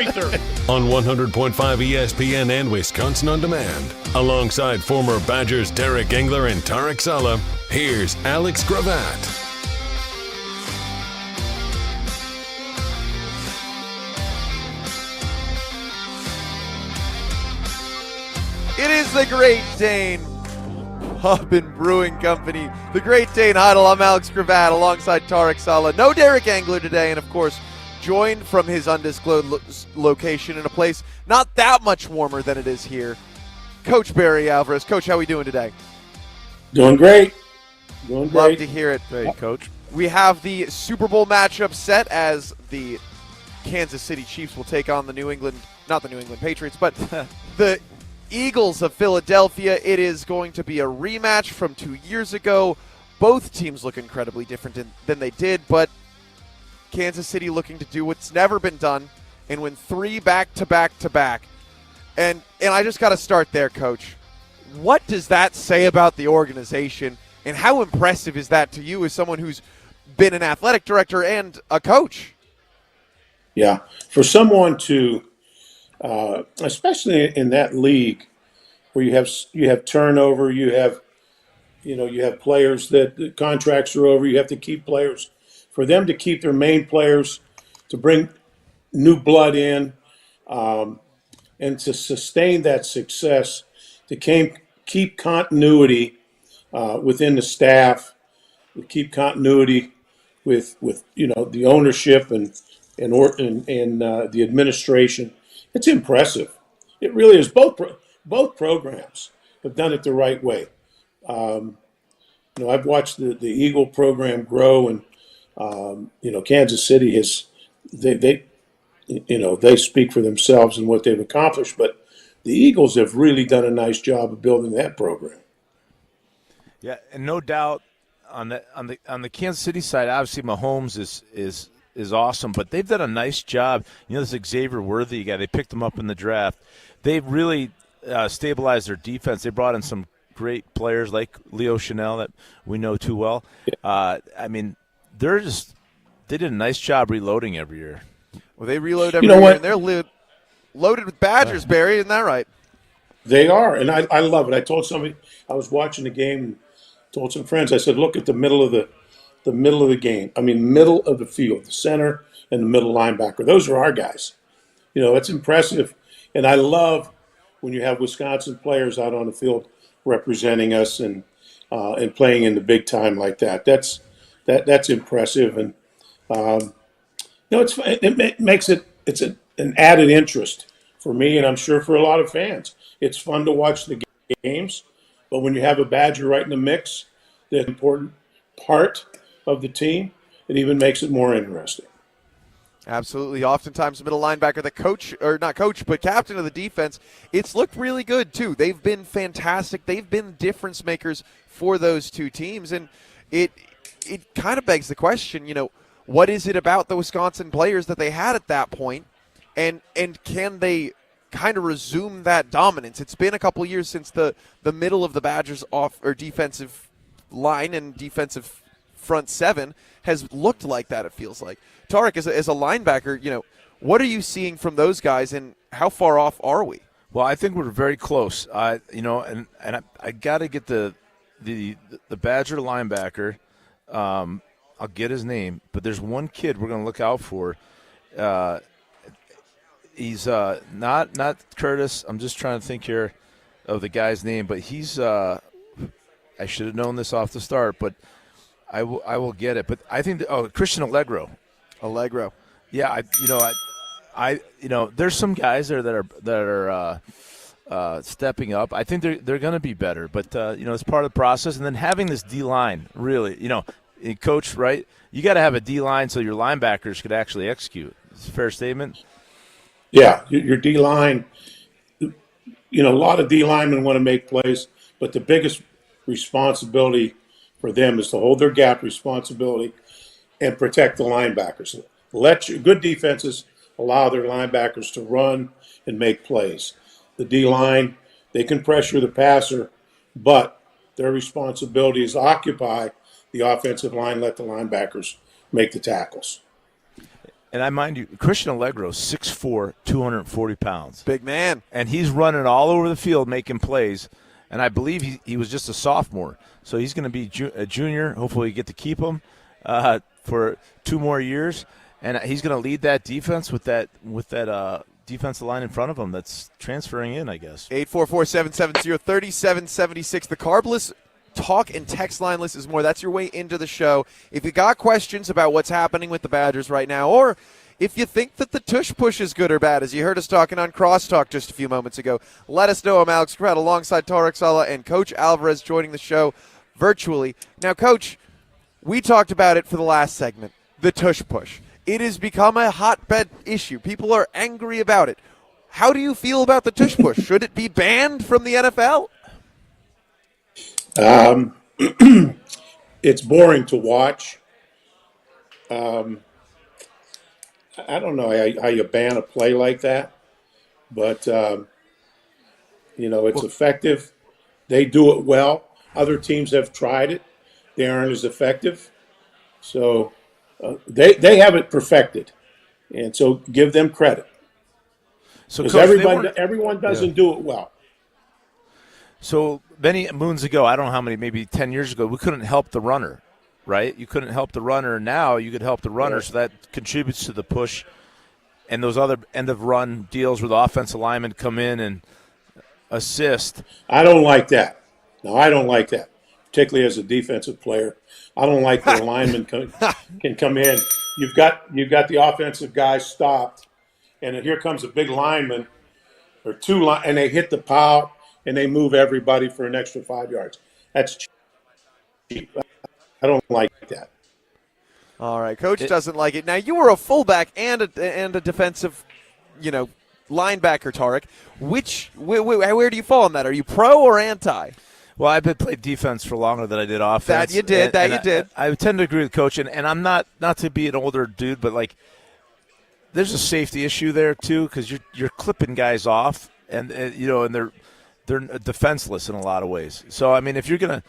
On 100.5 ESPN and Wisconsin On Demand. Alongside former Badgers Derek Engler and Tarek Saleh, here's Alex Gravatt. It is the Great Dane Pub and Brewing Company, the Great Dane Huddle. I'm Alex Gravatt alongside Tarek Saleh. No Derek Engler today, and of course, joined from his undisclosed location in a place not that much warmer than it is here, Coach Barry Alvarez. Coach, how are we doing today? Doing great. Doing great. Love to hear it. Hey, Coach. We have the Super Bowl matchup set as the Kansas City Chiefs will take on not the New England Patriots, but the Eagles of Philadelphia. It is going to be a rematch from 2 years ago. Both teams look incredibly different than they did, but Kansas City looking to do what's never been done and win 3 back-to-back-to-back. And I just got to start there, Coach. What does that say about the organization, and how impressive is that to you as someone who's been an athletic director and a coach? Yeah, for someone to, especially in that league where you have turnover, you have players that the contracts are over, you have to keep players. For them to keep their main players, to bring new blood in, and to sustain that success, to keep continuity within the staff, to keep continuity with the ownership and the administration. It's impressive. It really is. Both programs have done it the right way. I've watched the Eagle program grow, and Kansas City they speak for themselves and what they've accomplished. But the Eagles have really done a nice job of building that program. Yeah, and no doubt on the Kansas City side, obviously Mahomes is awesome, but they've done a nice job. This Xavier Worthy guy, they picked him up in the draft. They've really stabilized their defense. They brought in some great players like Leo Chanel that we know too well. They did a nice job reloading every year. Well, they reload every year, and they're loaded with Badgers, Barry. Isn't that right? They are, and I love it. I told somebody, I was watching the game and told some friends, I said, look at the middle of the game. I mean, middle of the field, the center and the middle linebacker. Those are our guys. It's impressive. And I love when you have Wisconsin players out on the field representing us and playing in the big time like that. That's impressive. And it makes it's an added interest for me, and I'm sure for a lot of fans. It's fun to watch the games, but when you have a Badger right in the mix, the important part of the team, it even makes it more interesting. Absolutely. Oftentimes, middle linebacker, but captain of the defense, it's looked really good, too. They've been fantastic. They've been difference makers for those two teams, and it kind of begs the question, what is it about the Wisconsin players that they had at that point, and can they kind of resume that dominance? It's been a couple years since the middle of the Badgers defensive line and defensive front seven has looked like that, it feels like. Tarek, as a linebacker, what are you seeing from those guys, and how far off are we? Well, I think we're very close. I got to get the Badger linebacker. I'll get his name, but there's one kid we're going to look out for. He's not Curtis. I'm just trying to think here of the guy's name, but he's I should have known this off the start, but I will get it. But I think Christian Allegro. Yeah, there's some guys there that are stepping up. I think they're going to be better, but it's part of the process. And then having this D line, really, coach, right? You got to have a D line so your linebackers could actually execute. It's a fair statement. Yeah, your D line. A lot of D linemen want to make plays, but the biggest responsibility for them is to hold their gap responsibility and protect the linebackers. Let your good defenses allow their linebackers to run and make plays. The D-line, they can pressure the passer, but their responsibility is to occupy the offensive line, let the linebackers make the tackles. And I mind you, Christian Allegro, 6'4", 240 pounds. Big man. And he's running all over the field making plays. And I believe he was just a sophomore. So he's going to be a junior. Hopefully we get to keep him for 2 more years. And he's going to lead that defense with that defensive line in front of him that's transferring in, I guess. 844-770-3776. The Carbless talk and text line list is more. That's your way into the show. If you got questions about what's happening with the Badgers right now, or if you think that the tush push is good or bad, as you heard us talking on Crosstalk just a few moments ago, let us know. I'm Alex Gravatt alongside Tarek Saleh and Coach Alvarez joining the show virtually. Now, Coach, we talked about it for the last segment, the tush push. It has become a hotbed issue. People are angry about it. How do you feel about the tush push? Should it be banned from the NFL? It's boring to watch. I don't know how you ban a play like that, but it's effective. They do it well. Other teams have tried it. They aren't as effective. So they have it perfected, and so give them credit. So because Coach, everyone doesn't do it well. So many moons ago, I don't know how many, maybe 10 years ago, we couldn't help the runner, right? You couldn't help the runner. Now you could help the runner, Yeah. so that contributes to the push. And those other end-of-run deals where the offensive linemen come in and assist. I don't like that. No, I don't like that, particularly as a defensive player. I don't like the lineman can come in. You've got the offensive guy stopped, and here comes a big lineman or two, and they hit the pile, and they move everybody for an extra 5 yards. That's cheap. I don't like that. All right, Coach doesn't like it. Now, you were a fullback and a defensive, linebacker, Tarek. Where do you fall on that? Are you pro or anti? Well, I've been played defense for longer than I did offense. That you did. I tend to agree with Coach, and I'm not to be an older dude, but like, there's a safety issue there too, because you're clipping guys off, and they're defenseless in a lot of ways. So I mean, if you're gonna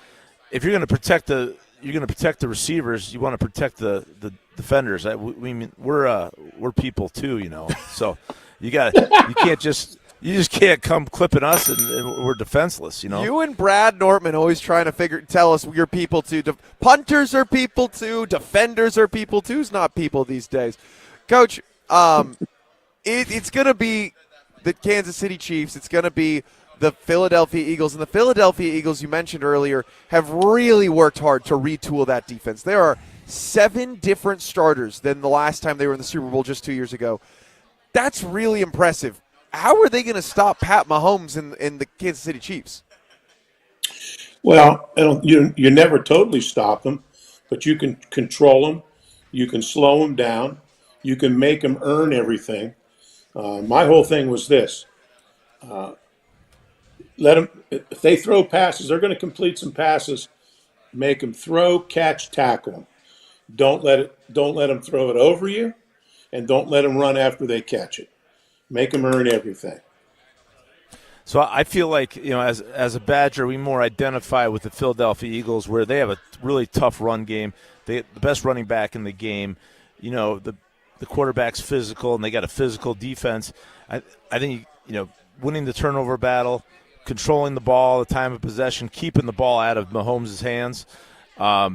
protect the receivers, you want to protect the defenders. We're people too, So you just can't come clipping us and we're defenseless. You and Brad Nortman always trying to tell us you're people too. Punters are people too. Defenders are people too. Who's not people these days, Coach? It's going to be the Kansas City Chiefs. It's going to be the Philadelphia Eagles. And the Philadelphia Eagles, you mentioned earlier, have really worked hard to retool that defense. There are 7 different starters than the last time they were in the Super Bowl just 2 years ago. That's really impressive. How are they going to stop Pat Mahomes and the Kansas City Chiefs? Well, you never totally stop them, but you can control them. You can slow them down. You can make them earn everything. My whole thing was this. Let them, if they throw passes, they're going to complete some passes. Make them throw, catch, tackle them. Don't let them throw it over you, and don't let them run after they catch it. Make them earn everything. So I feel like, as a Badger, we more identify with the Philadelphia Eagles, where they have a really tough run game. They have the best running back in the game. The quarterback's physical, and they got a physical defense. I think winning the turnover battle, controlling the ball, the time of possession, keeping the ball out of Mahomes' hands. A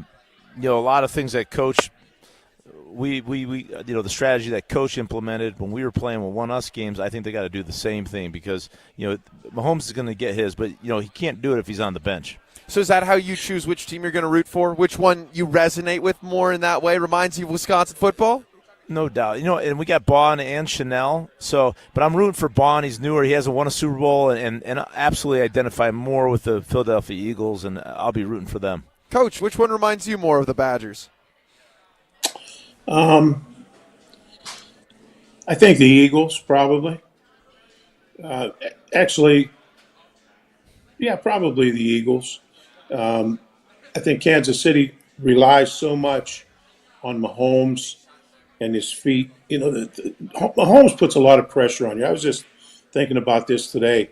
lot of things that Coach. We the strategy that Coach implemented when we were playing with One Us games, I think they got to do the same thing, because Mahomes is going to get his, but he can't do it if he's on the bench. So is that how you choose which team you're going to root for? Which one you resonate with more in that way? Reminds you of Wisconsin football? No doubt. And we got Bond and Chanel. But I'm rooting for Bond. He's newer. He hasn't won a Super Bowl, and absolutely identify more with the Philadelphia Eagles, and I'll be rooting for them. Coach, which one reminds you more of the Badgers? I think the Eagles, probably. Actually, yeah, probably the Eagles. I think Kansas City relies so much on Mahomes and his feet. Mahomes puts a lot of pressure on you. I was just thinking about this today.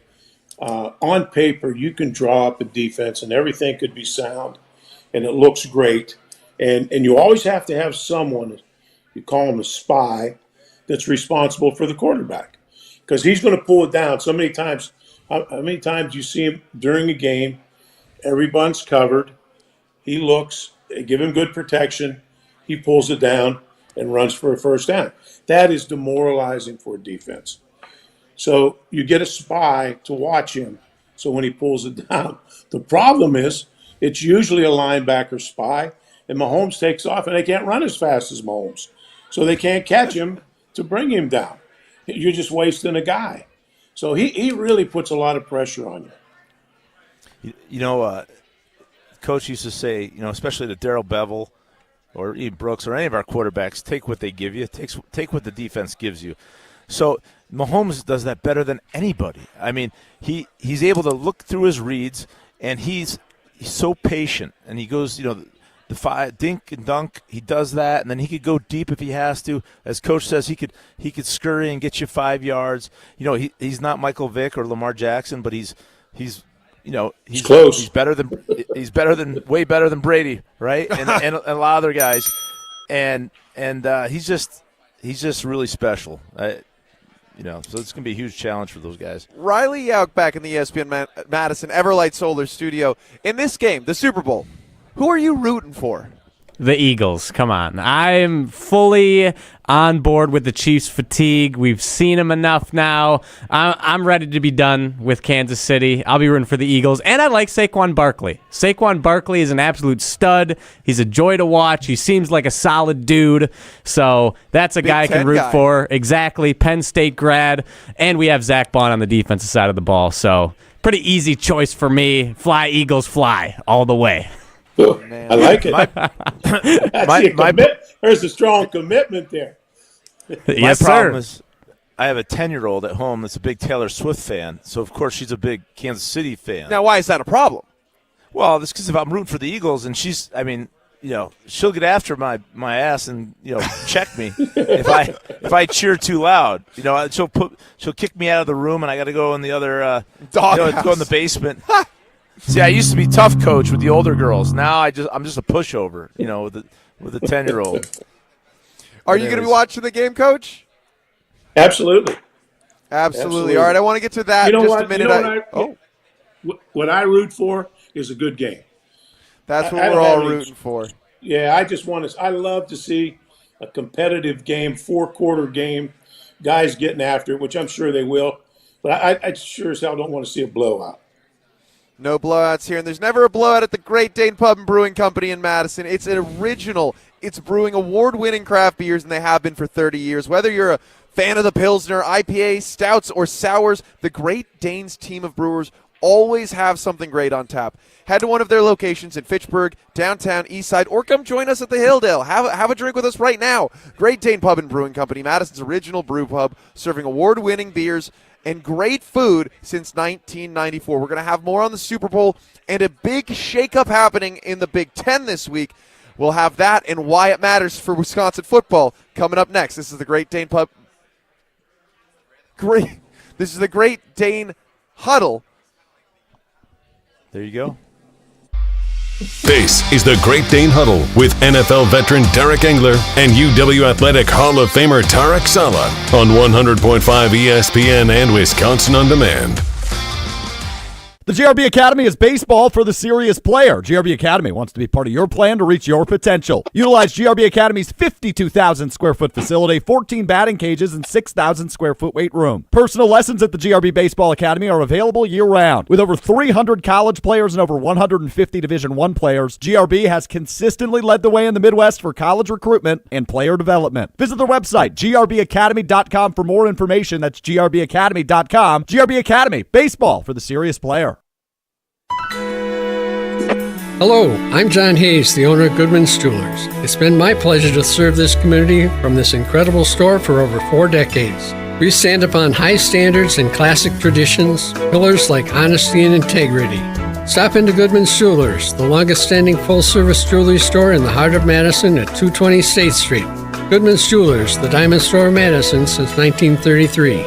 On paper, you can draw up a defense and everything could be sound and it looks great. And you always have to have someone, you call him a spy, that's responsible for the quarterback because he's going to pull it down so many times. How many times you see him during a game, everyone's covered, he looks, they give him good protection, he pulls it down and runs for a first down. That is demoralizing for a defense. So you get a spy to watch him so when he pulls it down. The problem is it's usually a linebacker spy, and Mahomes takes off, and they can't run as fast as Mahomes. So they can't catch him to bring him down. You're just wasting a guy. So he really puts a lot of pressure on you. Coach used to say, especially to Darrell Bevel or Ian Brooks or any of our quarterbacks, take what they give you, take what the defense gives you. So Mahomes does that better than anybody. I mean, he's able to look through his reads, and he's so patient, and he goes, the five dink and dunk, he does that, and then he could go deep if he has to. As Coach says, he could scurry and get you 5 yards. He's not Michael Vick or Lamar Jackson, but he's close. He's way better than Brady, right? And a lot of other guys, and he's just really special. So it's gonna be a huge challenge for those guys. Riley Yauk back in the ESPN Madison Everlight Solar Studio. In this game, the Super Bowl, who are you rooting for? The Eagles. Come on. I'm fully on board with the Chiefs' fatigue. We've seen them enough now. I'm ready to be done with Kansas City. I'll be rooting for the Eagles. And I like Saquon Barkley. Saquon Barkley is an absolute stud. He's a joy to watch. He seems like a solid dude. So that's a guy I can root for. Exactly. Penn State grad. And we have Zach Bond on the defensive side of the ball. So pretty easy choice for me. Fly, Eagles, fly all the way. Oh, I like it. There's a strong commitment there. Yes, my problem sir. is I have a 10-year-old at home that's a big Taylor Swift fan, so of course she's a big Kansas City fan. Now, why is that a problem? Well, it's because if I'm rooting for the Eagles, and she'll get after my ass and check me if I cheer too loud. She'll kick me out of the room, and I got to go in the other go in the basement. See, I used to be tough coach with the older girls. Now I'm just a pushover, with a 10-year-old. Are you going to be watching the game, Coach? Absolutely. All right, I want to get to that in just a minute. What I root for is a good game. That's what we're all rooting for. Yeah, I love to see a competitive game, 4-quarter game, guys getting after it, which I'm sure they will. But I sure as hell don't want to see a blowout. No blowouts here, and there's never a blowout at the Great Dane Pub and Brewing Company in Madison. It's an original. It's brewing award-winning craft beers, and they have been for 30 years. Whether you're a fan of the Pilsner, IPA, stouts, or sours, the Great Danes team of brewers always have something great on tap. Head to one of their locations in Fitchburg, downtown, Eastside, or come join us at the Hilldale. Have a drink with us right now. Great Dane Pub and Brewing Company, Madison's original brew pub, serving award-winning beers and great food since 1994. We're going to have more on the Super Bowl and a big shakeup happening in the Big Ten this week. We'll have that and why it matters for Wisconsin football coming up next. This is the Great Dane Pub. This is the Great Dane Huddle. There you go. This is the Great Dane Huddle with NFL veteran Tarek Engler and UW Athletic Hall of Famer Tarek Saleh on 100.5 ESPN and Wisconsin On Demand. The GRB Academy is baseball for the serious player. GRB Academy wants to be part of your plan to reach your potential. Utilize GRB Academy's 52,000 square foot facility, 14 batting cages, and 6,000 square foot weight room. Personal lessons at the GRB Baseball Academy are available year-round. With over 300 college players and over 150 Division I players, GRB has consistently led the way in the Midwest for college recruitment and player development. Visit their website, grbacademy.com, for more information. That's grbacademy.com. GRB Academy, baseball for the serious player. Hello, I'm John Hayes, the owner of Goodman's Jewelers. It's been my pleasure to serve this community from this incredible store for over 4 decades. We stand upon high standards and classic traditions, pillars like honesty and integrity. Stop into Goodman's Jewelers, the longest-standing full-service jewelry store in the heart of Madison at 220 State Street. Goodman's Jewelers, the diamond store of Madison since 1933.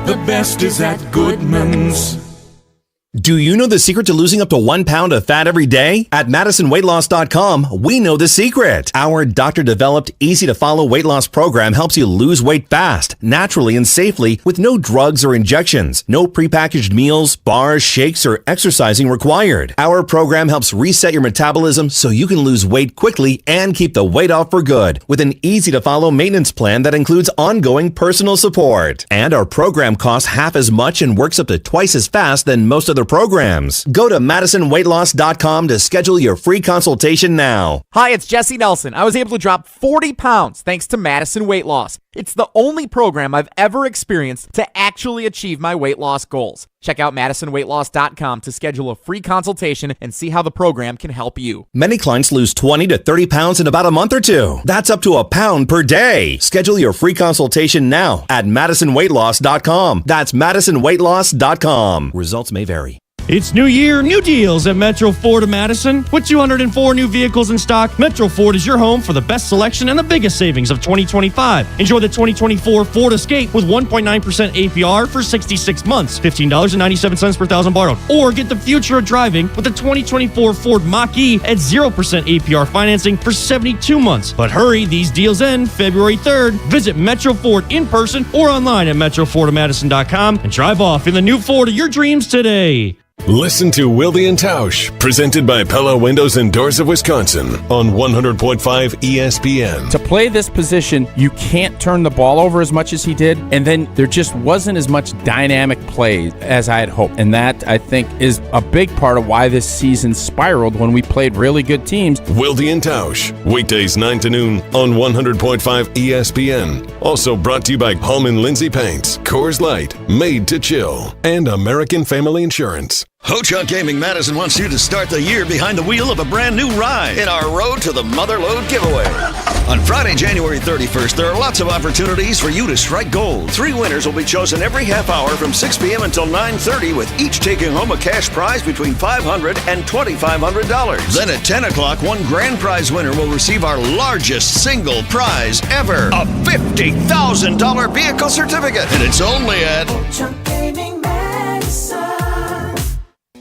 The best is at Goodman's. Do you know the secret to losing up to 1 pound of fat every day? At MadisonWeightLoss.com, we know the secret. Our doctor-developed, easy-to-follow weight loss program helps you lose weight fast, naturally, and safely with no drugs or injections, no prepackaged meals, bars, shakes, or exercising required. Our program helps reset your metabolism so you can lose weight quickly and keep the weight off for good with an easy-to-follow maintenance plan that includes ongoing personal support. And our program costs half as much and works up to twice as fast than most other programs. Go to MadisonWeightLoss.com to schedule your free consultation now. Hi, it's Jesse Nelson. I was able to drop 40 pounds thanks to Madison Weight Loss. It's the only program I've ever experienced to actually achieve my weight loss goals. Check out MadisonWeightLoss.com to schedule a free consultation and see how the program can help you. Many clients lose 20 to 30 pounds in about a month or two. That's up to a pound per day. Schedule your free consultation now at MadisonWeightLoss.com. That's MadisonWeightLoss.com. Results may vary. It's New Year, new deals at Metro Ford of Madison. With 204 new vehicles in stock, Metro Ford is your home for the best selection and the biggest savings of 2025. Enjoy the 2024 Ford Escape with 1.9% APR for 66 months, $15.97 per thousand borrowed. Or get the future of driving with the 2024 Ford Mach-E at 0% APR financing for 72 months. But hurry, these deals end February 3rd. Visit Metro Ford in person or online at metrofordofmadison.com and drive off in the new Ford of your dreams today. Listen to Wilde and Tausch, presented by Pella Windows and Doors of Wisconsin on 100.5 ESPN. To play this position, you can't turn the ball over as much as he did, and then there just wasn't as much dynamic play as I had hoped. And that, I think, is a big part of why this season spiraled when we played really good teams. Wilde and Tausch, weekdays 9 to noon on 100.5 ESPN. Also brought to you by Hallman Lindsay Paints, Coors Light, Made to Chill, and American Family Insurance. Ho-Chunk Gaming Madison wants you to start the year behind the wheel of a brand new ride in our Road to the Motherlode giveaway. On Friday, January 31st, there are lots of opportunities for you to strike gold. 3 winners will be chosen every half hour from 6 p.m. until 9:30, with each taking home a cash prize between $500 and $2,500. Then at 10 o'clock, one grand prize winner will receive our largest single prize ever, a $50,000 vehicle certificate. And it's only at Ho-Chunk Gaming Madison.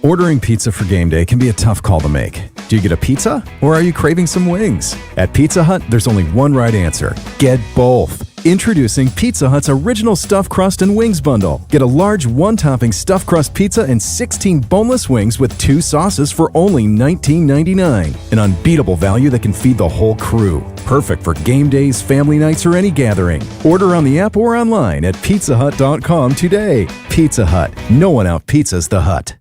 Ordering pizza for game day can be a tough call to make. Do you get a pizza or are you craving some wings? At Pizza Hut, there's only one right answer. Get both. Introducing Pizza Hut's original stuffed crust and wings bundle. Get a large one-topping stuffed crust pizza and 16 boneless wings with 2 sauces for only $19.99. An unbeatable value that can feed the whole crew. Perfect for game days, family nights, or any gathering. Order on the app or online at pizzahut.com today. Pizza Hut. No one out-pizzas the Hut.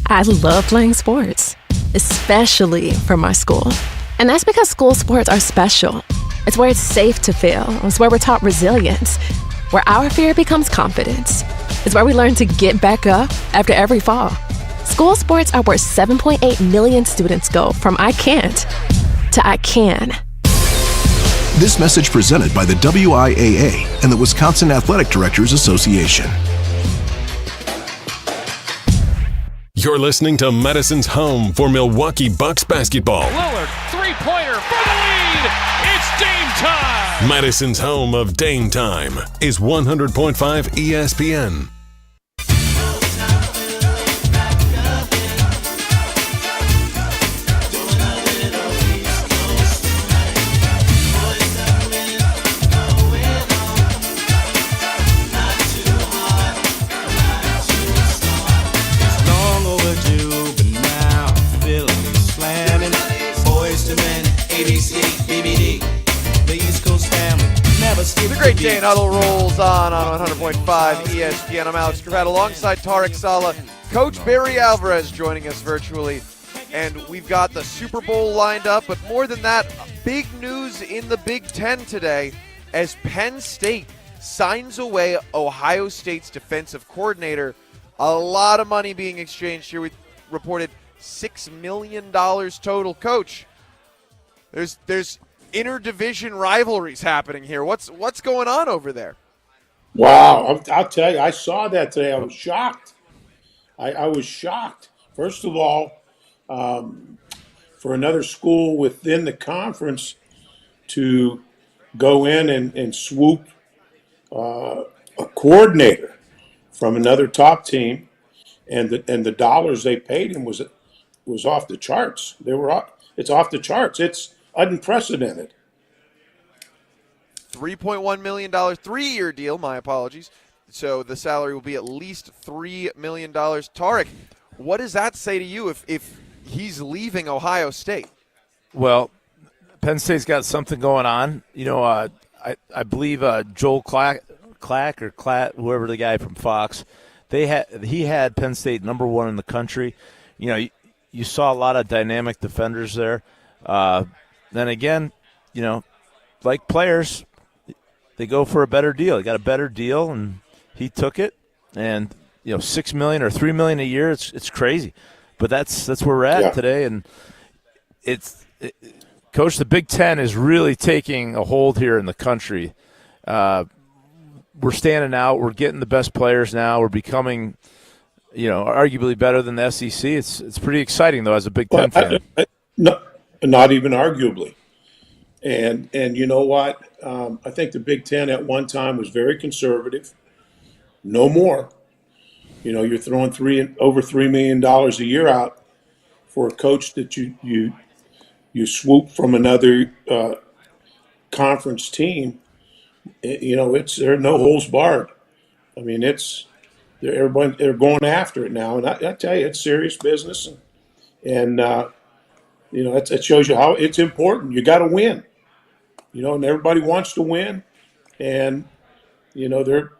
I love playing sports, especially for my school. And that's because school sports are special. It's where it's safe to fail. It's where we're taught resilience, where our fear becomes confidence. It's where we learn to get back up after every fall. School sports are where 7.8 million students go from I can't to I can. This message presented by the WIAA and the Wisconsin Athletic Directors Association. You're listening to Madison's home for Milwaukee Bucks basketball. Lillard, three-pointer for the lead. It's Dame time. Madison's home of Dame Time is 100.5 ESPN. The Great Dane Huddle rolls on 100.5 ESPN. I'm Alex Gravatt alongside Tarek Saleh, Coach Barry Alvarez joining us virtually. And we've got the Super Bowl lined up, but more than that, big news in the Big Ten today as Penn State signs away Ohio State's defensive coordinator. A lot of money being exchanged here. We reported $6 million total. Coach, there's interdivision rivalries happening here. What's going on over there? Wow, I'll tell you, I saw that today. I was shocked. I was shocked. First of all, for another school within the conference to go in and swoop a coordinator from another top team and the dollars they paid him was off the charts. It's off the charts. It's unprecedented. $3.1 million, 3-year deal. My apologies. So the salary will be at least $3 million. Tarek, what does that say to you if he's leaving Ohio State? Well, Penn State's got something going on. I believe Joel Clack, whoever the guy from Fox, he had Penn State number 1 in the country. You saw a lot of dynamic defenders there. Then again, like players, they go for a better deal. He got a better deal, and he took it. And $6 million or $3 million a year, it's crazy, but that's where we're at today. And Coach, the Big Ten is really taking a hold here in the country. We're standing out. We're getting the best players now. We're becoming, arguably better than the SEC. It's pretty exciting though as a Big Ten fan. Not even arguably. And you know what? I think the Big Ten at one time was very conservative. No more. You're throwing over $3 million a year out for a coach that you swoop from another conference team. There are no holes barred. I mean, they're going after it now, and I tell you, it's serious business, and it shows you how it's important. You got to win, and everybody wants to win, and they're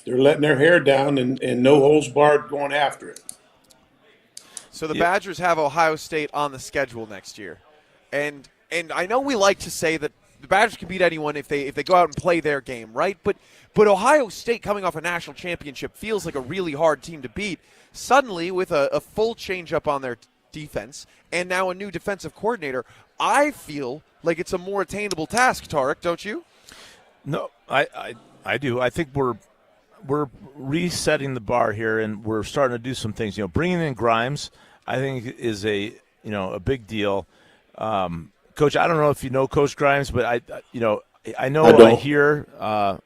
letting their hair down and no holes barred going after it. So the Badgers have Ohio State on the schedule next year, and I know we like to say that the Badgers can beat anyone if they go out and play their game, right? But Ohio State, coming off a national championship, feels like a really hard team to beat. Suddenly, with a full change-up on their defense and now a new defensive coordinator, I feel like it's a more attainable task, Tarek, don't you? No, I do. I think we're resetting the bar here, and we're starting to do some things. Bringing in Grimes, I think, is a big deal. Coach, I don't know if you know Coach Grimes, but I hear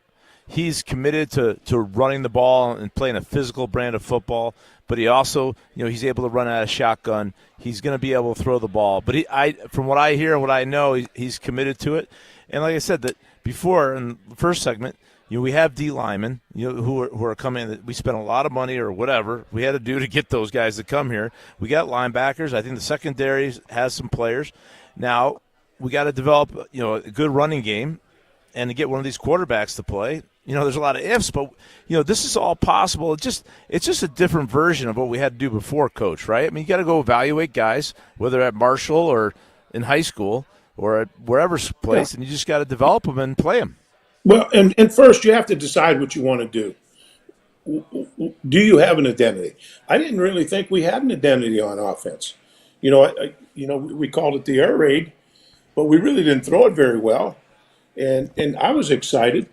he's committed to running the ball and playing a physical brand of football. But he also, he's able to run out of shotgun. He's going to be able to throw the ball. But from what I hear and what I know, he's committed to it. And like I said, that before in the first segment, we have D linemen, who are coming. We spent a lot of money or whatever we had to do to get those guys to come here. We got linebackers. I think the secondary has some players. Now we got to develop, a good running game, and to get one of these quarterbacks to play. There's a lot of ifs, but this is all possible. It's just a different version of what we had to do before, Coach. Right? I mean, you got to go evaluate guys, whether at Marshall or in high school or at wherever place, and you just got to develop them and play them. Well, and first you have to decide what you want to do. Do you have an identity? I didn't really think we had an identity on offense. We called it the air raid, but we really didn't throw it very well. And I was excited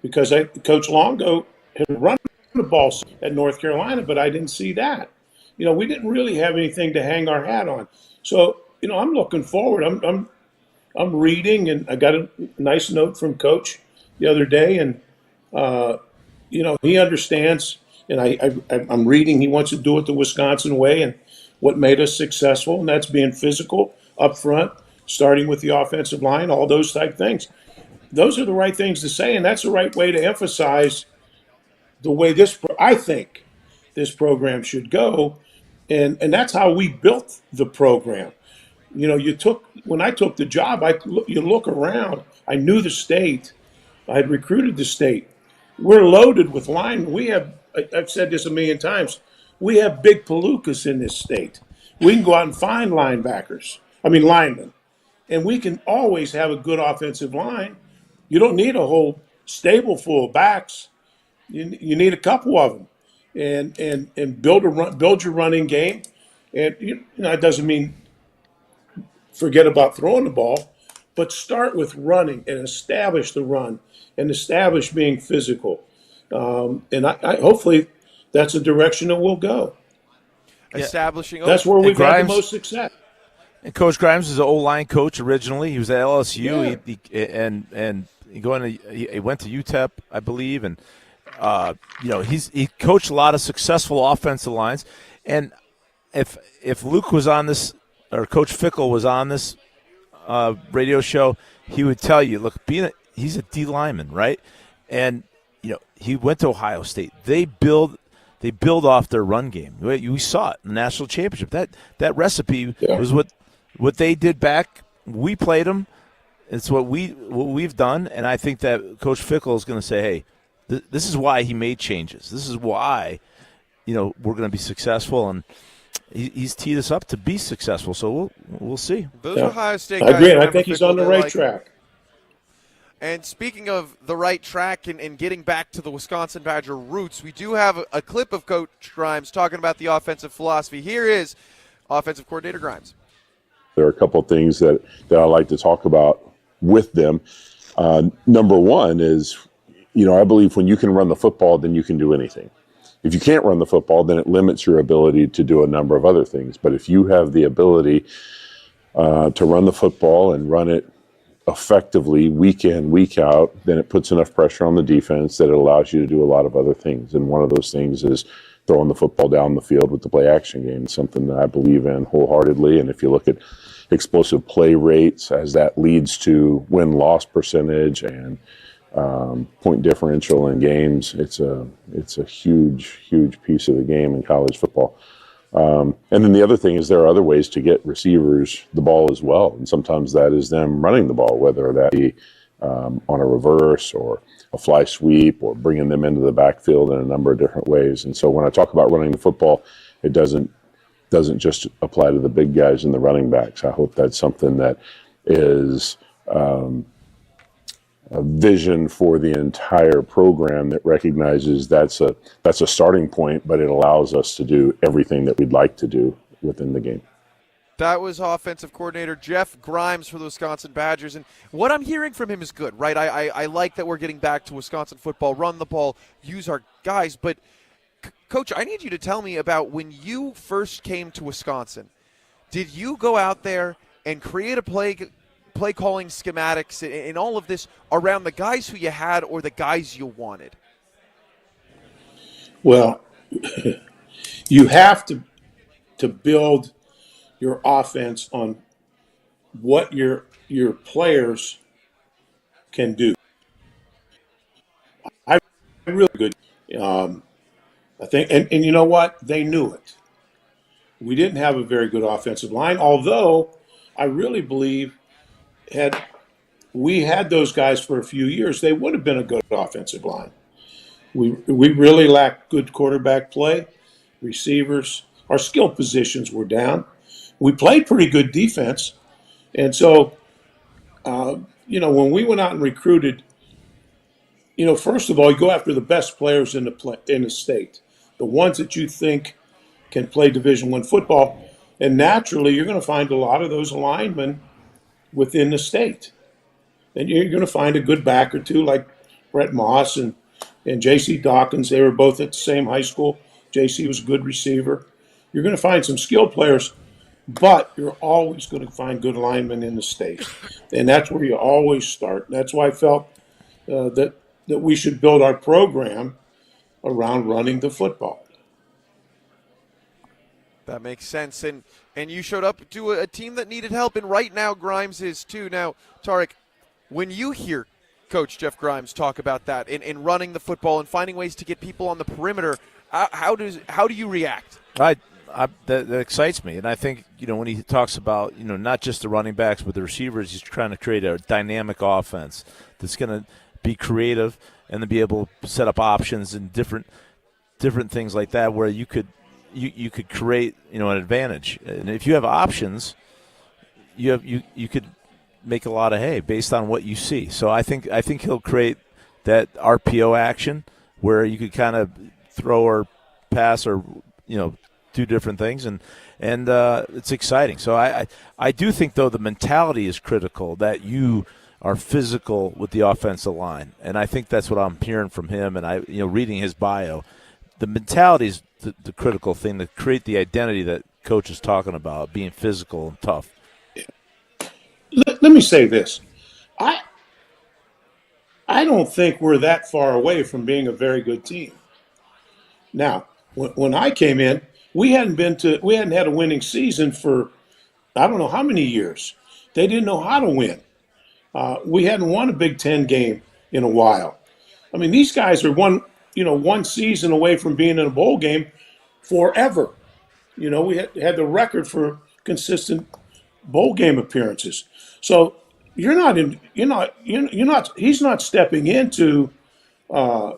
because Coach Longo had run the ball at North Carolina, but I didn't see that. We didn't really have anything to hang our hat on. So, I'm looking forward. I'm reading, and I got a nice note from Coach the other day, and he understands, and I'm reading. He wants to do it the Wisconsin way, and what made us successful, and that's being physical up front, starting with the offensive line, all those type things. Those are the right things to say, and that's the right way to emphasize the way I think this program should go, and that's how we built the program. When I took the job, you look around. I knew the state. I had recruited the state. We're loaded with linemen. I've said this a million times, we have big palookas in this state. We can go out and find linemen. And we can always have a good offensive line. You don't need a whole stable full of backs. You need a couple of them. And build your running game. And it doesn't mean forget about throwing the ball, but start with running and establish the run and establish being physical. And I hopefully that's the direction that we'll go. Establishing. That's where we've had the most success. And Coach Grimes is an O-line coach originally. He was at LSU. Yeah. He went to UTEP, I believe, and he coached a lot of successful offensive lines, and if Luke was on this or Coach Fickle was on this radio show, he would tell you, look, he's a D lineman, right? And he went to Ohio State. They build off their run game. We saw it in the national championship. That recipe was what they did back. We played them. It's what we've done, and I think that Coach Fickle is going to say, hey, this is why he made changes. This is why we're going to be successful, and he's teed us up to be successful. So we'll see. Those Ohio State guys. I agree. I think he's on the right track. And speaking of the right track and getting back to the Wisconsin Badger roots, we do have a clip of Coach Grimes talking about the offensive philosophy. Here is offensive coordinator Grimes. There are a couple of things that I like to talk about with them. Number one is, I believe when you can run the football, then you can do anything. If you can't run the football, then it limits your ability to do a number of other things. But if you have the ability to run the football and run it effectively week in, week out, then it puts enough pressure on the defense that it allows you to do a lot of other things. And one of those things is throwing the football down the field with the play action game. It's something that I believe in wholeheartedly. And if you look at explosive play rates as that leads to win-loss percentage and point differential in games, it's a huge piece of the game in college football. And then the other thing is there are other ways to get receivers the ball as well. And sometimes that is them running the ball, whether that be on a reverse or a fly sweep or bringing them into the backfield in a number of different ways. And so when I talk about running the football, it doesn't just apply to the big guys and the running backs. I hope that's something that is a vision for the entire program that recognizes that's a starting point, but it allows us to do everything that we'd like to do within the game. That was offensive coordinator Jeff Grimes for the Wisconsin Badgers. And what I'm hearing from him is good, right? I like that we're getting back to Wisconsin football, run the ball, use our guys. But, Coach, I need you to tell me about when you first came to Wisconsin. Did you go out there and create a play calling schematics and all of this around the guys who you had or the guys you wanted? Well, you have to build your offense on what your players can do. I really good. I think, and you know what? They knew it. We didn't have a very good offensive line, although I really believe had we had those guys for a few years, they would have been a good offensive line. We really lacked good quarterback play, receivers. Our skill positions were down. We played pretty good defense. And so, when we went out and recruited, first of all, you go after the best players in the state, the ones that you think can play Division I football. And naturally, you're going to find a lot of those linemen within the state. And you're going to find a good back or two like Brett Moss and J.C. Dawkins. They were both at the same high school. J.C. was a good receiver. You're going to find some skilled players, but you're always going to find good linemen in the state. And that's where you always start. And that's why I felt that we should build our program around running the football. That makes sense. And you showed up to a team that needed help, and right now Grimes is too. Now, Tarek, when you hear Coach Jeff Grimes talk about that in running the football and finding ways to get people on the perimeter, how do you react? That excites me, and I think when he talks about not just the running backs but the receivers, he's trying to create a dynamic offense that's going to be creative and to be able to set up options and different things like that, where you could create an advantage. And if you have options, you could make a lot of hay based on what you see. So I think he'll create that RPO action where you could kind of throw or pass or do different things, and it's exciting. So I do think, though, the mentality is critical, that you are physical with the offensive line, and I think that's what I'm hearing from him. And reading his bio, the mentality is the critical thing to create the identity that Coach is talking about, being physical and tough. Let me say this. I I don't think we're that far away from being a very good team. Now, when I came in, we hadn't had a winning season for I don't know how many years. They didn't know how to win. We hadn't won a Big Ten game in a while. I mean, these guys are one season away from being in a bowl game forever. We had the record for consistent bowl game appearances. So he's not stepping into an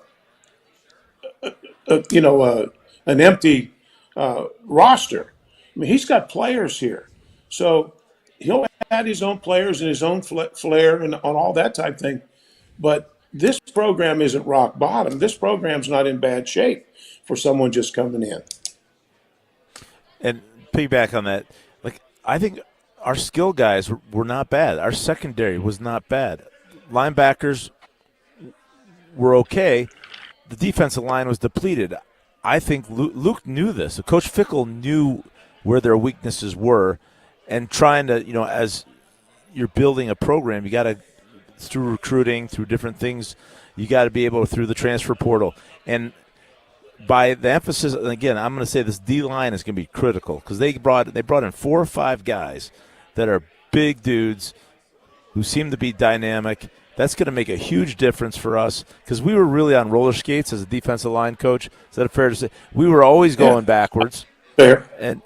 empty roster. I mean, he's got players here. So he'll add his own players and his own flair and on all that type thing. But this program isn't rock bottom. This program's not in bad shape for someone just coming in. And piggyback on that, I think our skill guys were not bad. Our secondary was not bad. Linebackers were okay. The defensive line was depleted. I think Luke knew this. Coach Fickle knew where their weaknesses were, and trying to, as you're building a program, you got to, through recruiting, through different things, you got to be able to, through the transfer portal. And by the emphasis, and again, I'm going to say this D-line is going to be critical because they brought in 4 or 5 guys that are big dudes who seem to be dynamic. That's going to make a huge difference for us because we were really on roller skates as a defensive line coach. Is that fair to say? We were always going backwards. Fair. And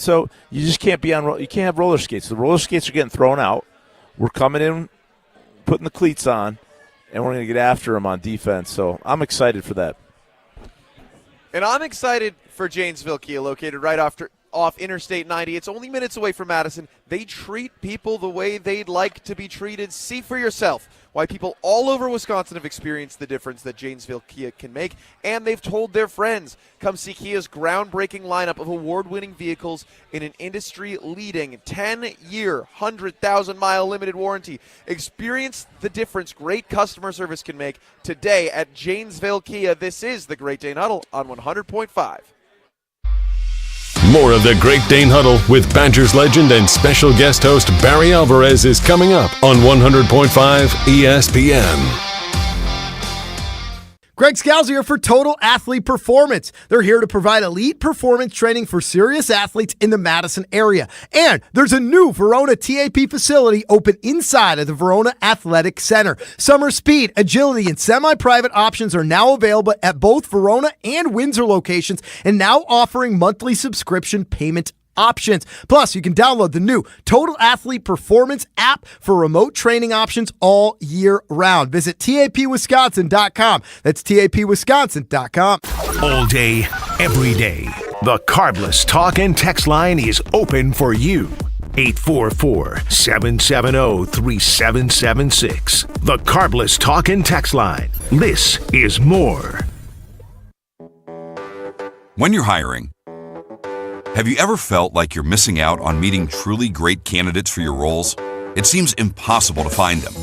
so you just can't you can't have roller skates. The roller skates are getting thrown out. We're coming in, putting the cleats on, and we're going to get after them on defense. So I'm excited for that. And I'm excited for Janesville Kia, located right off Interstate 90. It's only minutes away from Madison. They treat people the way they'd like to be treated. See for yourself why people all over Wisconsin have experienced the difference that Janesville Kia can make, and they've told their friends. Come see Kia's groundbreaking lineup of award-winning vehicles in an industry-leading 10-year, 100,000-mile limited warranty. Experience the difference great customer service can make today at Janesville Kia. This is the Great Dane Huddle on 100.5. More of the Great Dane Huddle with Badgers legend and special guest host Barry Alvarez is coming up on 100.5 ESPN. Greg Scalzi here for Total Athlete Performance. They're here to provide elite performance training for serious athletes in the Madison area. And there's a new Verona TAP facility open inside of the Verona Athletic Center. Summer speed, agility, and semi-private options are now available at both Verona and Windsor locations and now offering monthly subscription payment options. Plus, you can download the new Total Athlete Performance app for remote training options all year round. Visit tapwisconsin.com. That's tapwisconsin.com. All day, every day, the Carbless Talk and Text line is open for you. 844-770-3776. The Carbless Talk and Text line. This is more. When you're hiring, have you ever felt like you're missing out on meeting truly great candidates for your roles? It seems impossible to find them,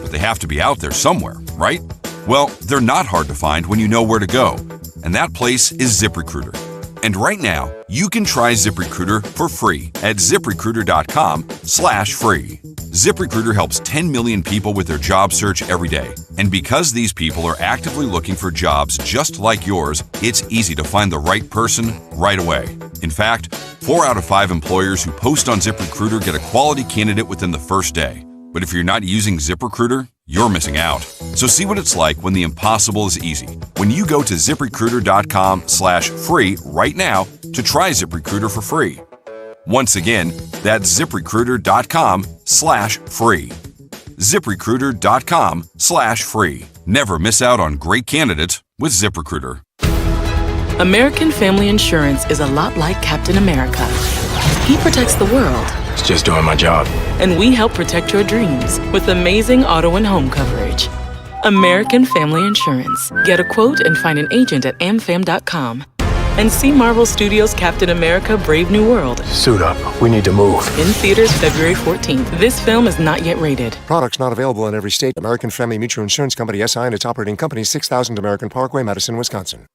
but they have to be out there somewhere, right? Well, they're not hard to find when you know where to go, and that place is ZipRecruiter. And right now, you can try ZipRecruiter for free at ZipRecruiter.com/free. ZipRecruiter helps 10 million people with their job search every day. And because these people are actively looking for jobs just like yours, it's easy to find the right person right away. In fact, 4 out of 5 employers who post on ZipRecruiter get a quality candidate within the first day. But if you're not using ZipRecruiter, you're missing out. So see what it's like when the impossible is easy. When you go to ZipRecruiter.com/free right now to try ZipRecruiter for free. Once again, that's ZipRecruiter.com/free. ZipRecruiter.com/free. Never miss out on great candidates with ZipRecruiter. American Family Insurance is a lot like Captain America. He protects the world. It's just doing my job. And we help protect your dreams with amazing auto and home coverage. American Family Insurance. Get a quote and find an agent at amfam.com. And see Marvel Studios' Captain America: Brave New World. Suit up. We need to move. In theaters February 14th. This film is not yet rated. Products not available in every state. American Family Mutual Insurance Company, SI, and its operating company, 6000 American Parkway, Madison, Wisconsin.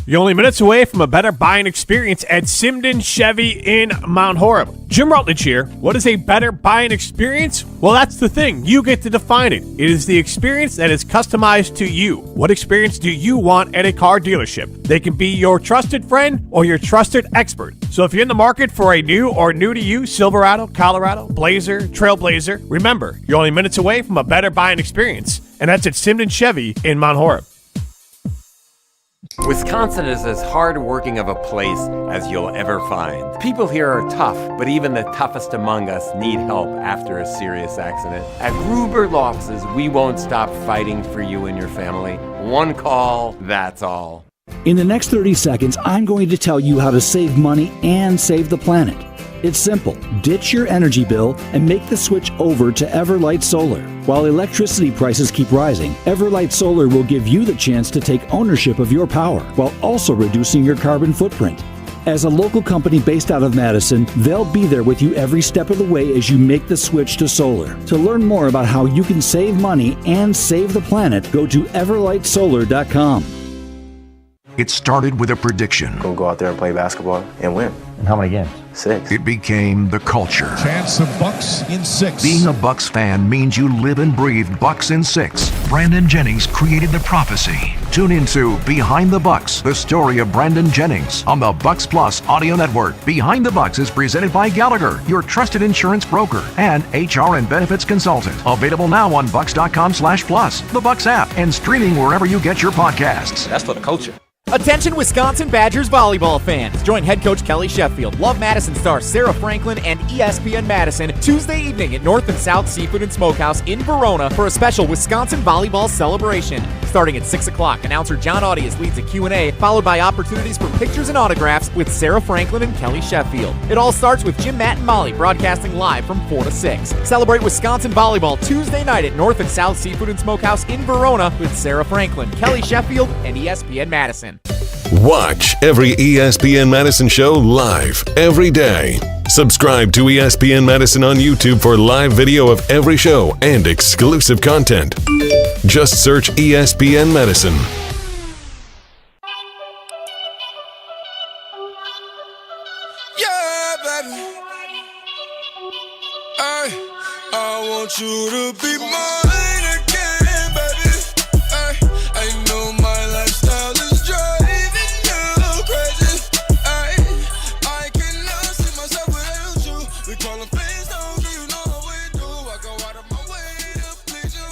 You're only minutes away from a better buying experience at Simden Chevy in Mount Horeb. Jim Rutledge here. What is a better buying experience? Well, that's the thing. You get to define it. It is the experience that is customized to you. What experience do you want at a car dealership? They can be your trusted friend or your trusted expert. So if you're in the market for a new or new to you Silverado, Colorado, Blazer, Trailblazer, remember, you're only minutes away from a better buying experience. And that's at Simden Chevy in Mount Horeb. Wisconsin is as hard-working of a place as you'll ever find. People here are tough, but even the toughest among us need help after a serious accident. At Gruber Law Offices, we won't stop fighting for you and your family. One call, that's all. In the next 30 seconds, I'm going to tell you how to save money and save the planet. It's simple. Ditch your energy bill and make the switch over to Everlight Solar. While electricity prices keep rising, Everlight Solar will give you the chance to take ownership of your power while also reducing your carbon footprint. As a local company based out of Madison, they'll be there with you every step of the way as you make the switch to solar. To learn more about how you can save money and save the planet, go to everlightsolar.com. It started with a prediction. We'll go out there and play basketball and win. And how many games? 6. It became the culture. Chance of Bucks in 6. Being a Bucks fan means you live and breathe Bucks in 6. Brandon Jennings created the prophecy. Tune into Behind the Bucks, the story of Brandon Jennings on the Bucks Plus audio network. Behind the Bucks is presented by Gallagher, your trusted insurance broker and HR and benefits consultant. Available now on bucks.com/plus, the Bucks app, and streaming wherever you get your podcasts. That's for the culture. Attention Wisconsin Badgers volleyball fans. Join head coach Kelly Sheffield, Love Madison star Sarah Franklin, and ESPN Madison Tuesday evening at North and South Seafood and Smokehouse in Verona for a special Wisconsin volleyball celebration. Starting at 6 o'clock, announcer John Audius leads a Q&A, followed by opportunities for pictures and autographs with Sarah Franklin and Kelly Sheffield. It all starts with Jim, Matt, and Molly broadcasting live from 4 to 6. Celebrate Wisconsin volleyball Tuesday night at North and South Seafood and Smokehouse in Verona with Sarah Franklin, Kelly Sheffield, and ESPN Madison. Watch every ESPN Madison show live every day. Subscribe to ESPN Madison on YouTube for live video of every show and exclusive content. Just search ESPN Madison. Yeah, baby. I want you to be mine again, baby. I know my lifestyle is driving you crazy. I cannot see myself without you. We call them fans, don't you know how we do? I go out of my way to please you.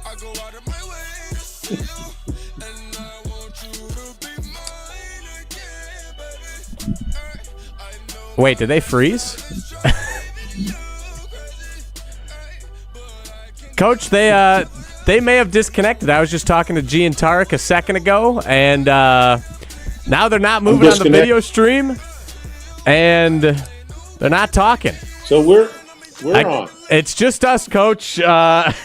I go out of my way to see you. And I want you to be mine again, baby. Wait, did they freeze? Coach, they may have disconnected. I was just talking to G and Tarek a second ago, and now they're not moving on the video stream, and they're not talking. So we're on. It's just us, Coach. That's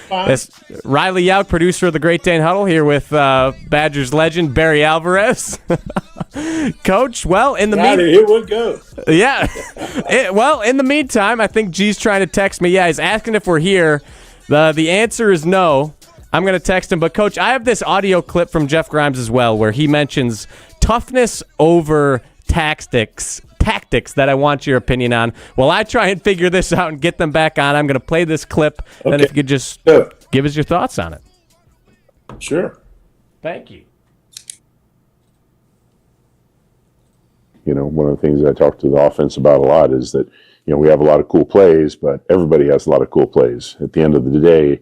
fine. Riley Yauk, producer of the Great Dane Huddle, here with Badgers legend Barry Alvarez. Coach, well, in the meantime, here we go. Yeah. In the meantime, I think G's trying to text me. Yeah, he's asking if we're here. The answer is no. I'm going to text him. But, Coach, I have this audio clip from Jeff Grimes as well where he mentions toughness over tactics that I want your opinion on. While I try and figure this out and get them back on, I'm going to play this clip. Okay. And if you could just give us your thoughts on it. Sure. Thank you. You know, one of the things I talk to the offense about a lot is that, you know, we have a lot of cool plays, but everybody has a lot of cool plays. At the end of the day,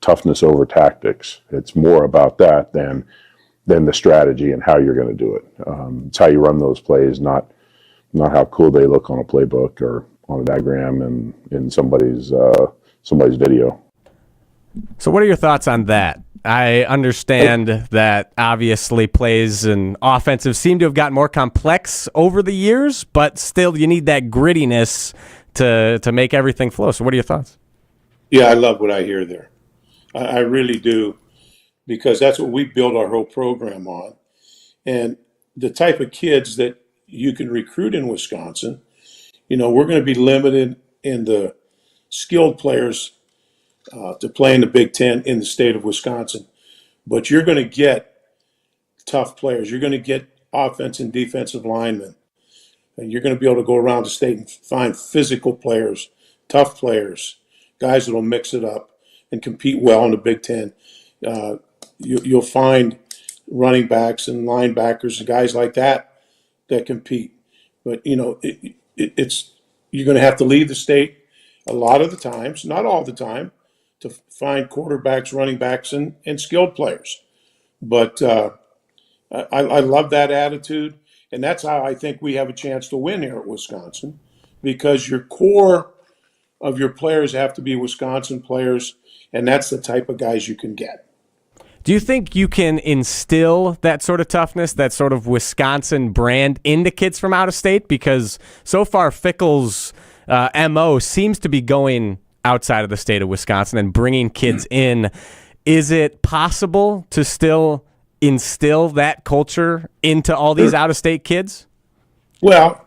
toughness over tactics. It's more about that than the strategy and how you're going to do it. It's how you run those plays, not how cool they look on a playbook or on a diagram and in somebody's video. So what are your thoughts on that? I understand that obviously plays and offensive seem to have gotten more complex over the years, but still you need that grittiness to make everything flow. So what are your thoughts? Yeah, I love what I hear there. I really do, because that's what we build our whole program on. And the type of kids that you can recruit in Wisconsin, you know, we're going to be limited in the skilled players to play in the Big Ten in the state of Wisconsin. But you're going to get tough players. You're going to get offense and defensive linemen. And you're going to be able to go around the state and find physical players, tough players, guys that will mix it up and compete well in the Big Ten. You'll find running backs and linebackers and guys like that compete. But, it's you're going to have to leave the state a lot of the times, not all the time, to find quarterbacks, running backs, and skilled players. But I love that attitude, and that's how I think we have a chance to win here at Wisconsin, because your core of your players have to be Wisconsin players, and that's the type of guys you can get. Do you think you can instill that sort of toughness, that sort of Wisconsin brand into kids from out of state? Because so far Fickle's MO seems to be going outside of the state of Wisconsin and bringing kids in. Is it possible to still instill that culture into all these out-of-state kids? Well,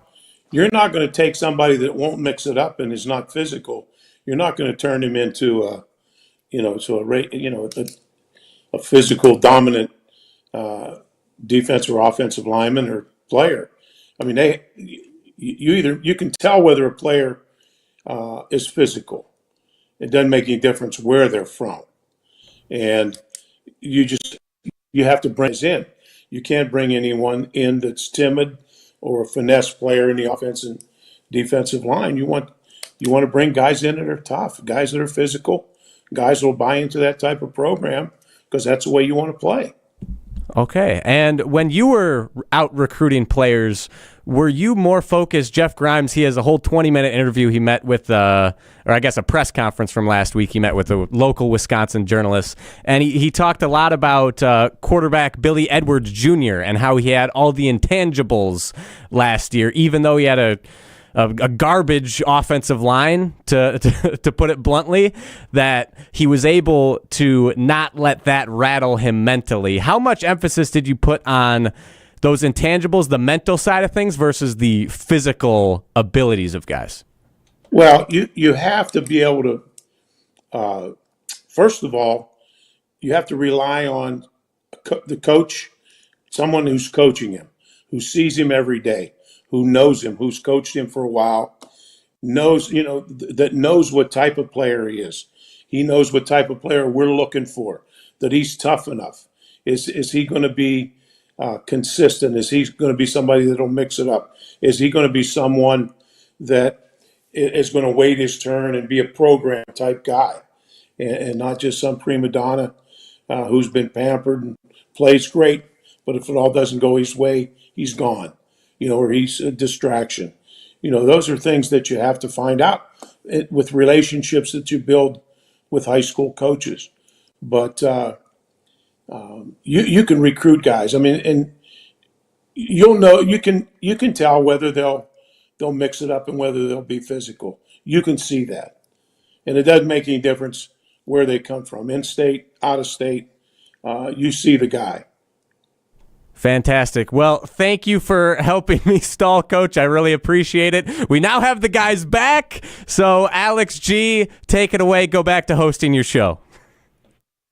you're not going to take somebody that won't mix it up and is not physical. You're not going to turn him into a physical dominant defensive or offensive lineman or player. I mean, you can tell whether a player is physical. It doesn't make any difference where they're from, and you have to bring us in. You can't bring anyone in that's timid or a finesse player in the offensive and defensive line. You want to bring guys in that are tough, guys that are physical, guys that will buy into that type of program, because that's the way you want to play. Okay. And when you were out recruiting players, were you more focused? Jeff Grimes, he has a whole 20-minute interview he met with, or I guess a press conference from last week. He met with a local Wisconsin journalist, and he talked a lot about quarterback Billy Edwards Jr. and how he had all the intangibles last year, even though he had a garbage offensive line, to put it bluntly, that he was able to not let that rattle him mentally. How much emphasis did you put on those intangibles, the mental side of things, versus the physical abilities of guys? Well, you have to be able to, first of all, you have to rely on the coach, someone who's coaching him, who sees him every day, who knows him, who's coached him for a while, knows what type of player he is. He knows what type of player we're looking for, that he's tough enough. Is he going to be consistent? Is he going to be somebody that'll mix it up? Is he going to be someone that is going to wait his turn and be a program type guy and not just some prima donna who's been pampered and plays great, but if it all doesn't go his way, he's gone. Or he's a distraction. Those are things that you have to find out with relationships that you build with high school coaches. But you can recruit guys. I mean, and you'll know, you can tell whether they'll mix it up and whether they'll be physical. You can see that, and it doesn't make any difference where they come from, in state, out of state. You see the guy. Fantastic. Well, thank you for helping me stall, Coach. I really appreciate it. We now have the guys back. So, Alex G., take it away. Go back to hosting your show.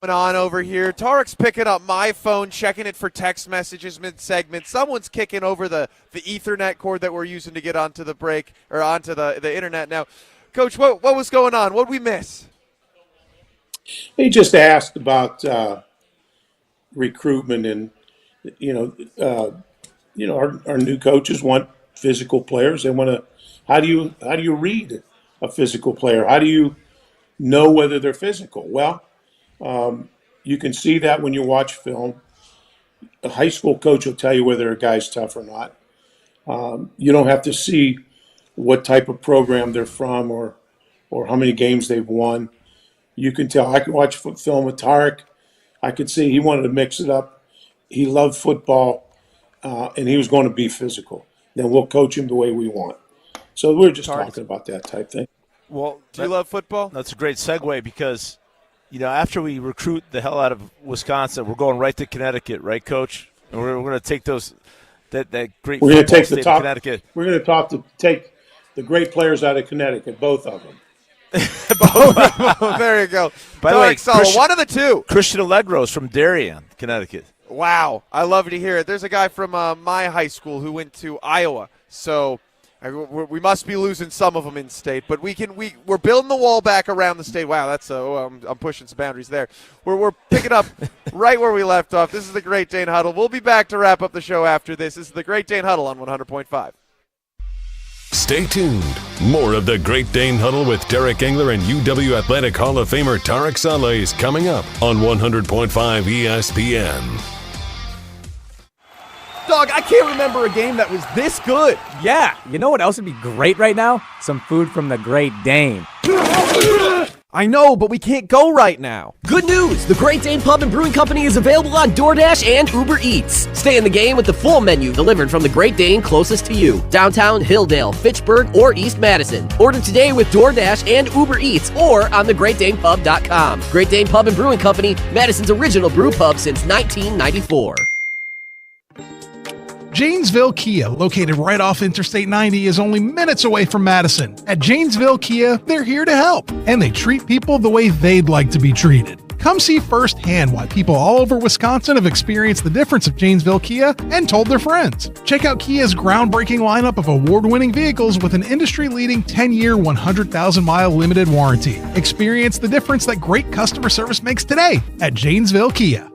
On over here. Tarek's picking up my phone, checking it for text messages mid-segment. Someone's kicking over the Ethernet cord that we're using to get onto the break, or onto the internet now. Coach, what was going on? What did we miss? He just asked about recruitment, and our new coaches want physical players. They want to. How do you read a physical player? How do you know whether they're physical? Well, you can see that when you watch film. A high school coach will tell you whether a guy's tough or not. You don't have to see what type of program they're from or how many games they've won. You can tell. I could watch film with Tarek. I could see he wanted to mix it up. He loved football, and he was going to be physical. Then we'll coach him the way we want. So we're just talking about that type thing. Well, do you love football? That's a great segue because, after we recruit the hell out of Wisconsin, we're going right to Connecticut, right, Coach? And we're going to take that great we're going to take state the top, of Connecticut. We're going to take the great players out of Connecticut, both of them. There you go. By the way, Tarek Saleh, one of the two. Christian Allegros from Darien, Connecticut. Wow, I love to hear it. There's a guy from my high school who went to Iowa, so we must be losing some of them in state. But we're building the wall back around the state. Wow, that's I'm pushing some boundaries there. We're picking up right where we left off. This is the Great Dane Huddle. We'll be back to wrap up the show after this. This is the Great Dane Huddle on 100.5. Stay tuned. More of the Great Dane Huddle with Derek Engler and UW Athletic Hall of Famer Tarek Saleh is coming up on 100.5 ESPN. Dog, I can't remember a game that was this good. Yeah, you know what else would be great right now? Some food from the Great Dane. I know, but we can't go right now. Good news! The Great Dane Pub and Brewing Company is available on DoorDash and Uber Eats. Stay in the game with the full menu delivered from the Great Dane closest to you. Downtown, Hilldale, Fitchburg, or East Madison. Order today with DoorDash and Uber Eats or on thegreatdanepub.com. Great Dane Pub and Brewing Company, Madison's original brew pub since 1994. Janesville Kia, located right off Interstate 90, is only minutes away from Madison. At Janesville Kia, they're here to help, and they treat people the way they'd like to be treated. Come see firsthand why people all over Wisconsin have experienced the difference of Janesville Kia and told their friends. Check out Kia's groundbreaking lineup of award-winning vehicles with an industry-leading 10-year, 100,000-mile limited warranty. Experience the difference that great customer service makes today at Janesville Kia.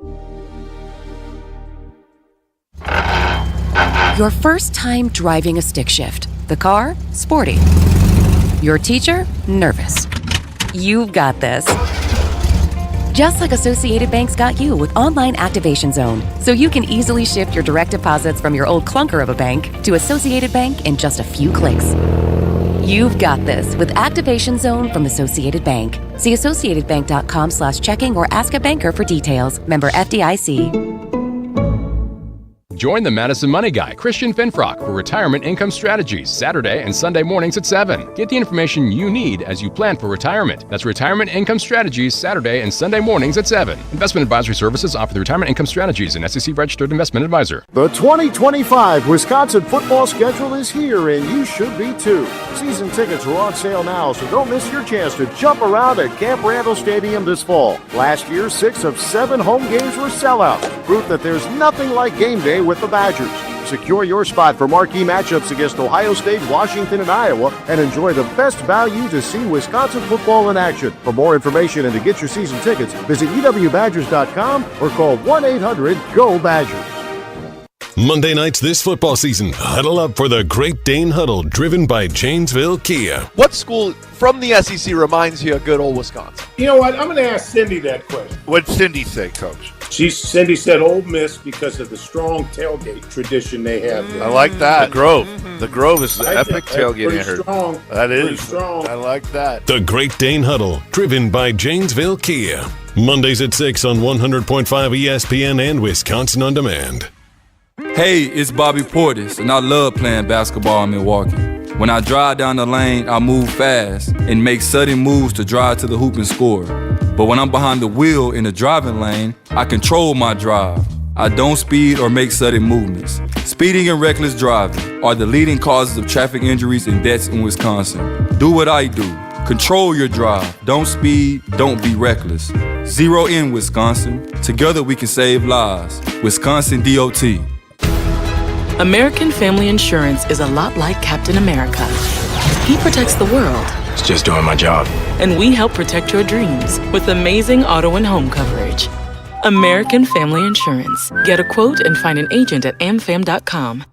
Your first time driving a stick shift. The car, sporty. Your teacher, nervous. You've got this. Just like Associated Bank's got you with Online Activation Zone, so you can easily shift your direct deposits from your old clunker of a bank to Associated Bank in just a few clicks. You've got this with Activation Zone from Associated Bank. See associatedbank.com/checking or ask a banker for details. Member FDIC. Join the Madison Money Guy, Christian Finfrock, for Retirement Income Strategies, Saturday and Sunday mornings at 7. Get the information you need as you plan for retirement. That's Retirement Income Strategies, Saturday and Sunday mornings at 7. Investment advisory services offered through Retirement Income Strategies, an SEC-registered investment advisor. The 2025 Wisconsin football schedule is here, and you should be too. Season tickets are on sale now, so don't miss your chance to jump around at Camp Randall Stadium this fall. Last year, 6 of 7 home games were sellouts, proof that there's nothing like game day with the Badgers. Secure your spot for marquee matchups against Ohio State, Washington, and Iowa, and enjoy the best value to see Wisconsin football in action. For more information and to get your season tickets, visit uwbadgers.com or call 1-800-GO-BADGERS. Monday nights this football season, huddle up for the Great Dane Huddle, driven by Janesville Kia. What school from the SEC reminds you of good old Wisconsin? You know what? I'm going to ask Cindy that question. What'd Cindy say, Coach? Cindy said Ole Miss because of the strong tailgate tradition they have there. I like that. The Grove. The Grove is the epic tailgate. I heard. Strong. That is. Pretty strong. I like that. The Great Dane Huddle, driven by Janesville Kia. Mondays at 6 on 100.5 ESPN and Wisconsin On Demand. Hey, it's Bobby Portis, and I love playing basketball in Milwaukee. When I drive down the lane, I move fast and make sudden moves to drive to the hoop and score. But when I'm behind the wheel in the driving lane, I control my drive. I don't speed or make sudden movements. Speeding and reckless driving are the leading causes of traffic injuries and deaths in Wisconsin. Do what I do. Control your drive. Don't speed. Don't be reckless. Zero in Wisconsin. Together we can save lives. Wisconsin DOT. American Family Insurance is a lot like Captain America. He protects the world. It's just doing my job. And we help protect your dreams with amazing auto and home coverage. American Family Insurance. Get a quote and find an agent at amfam.com.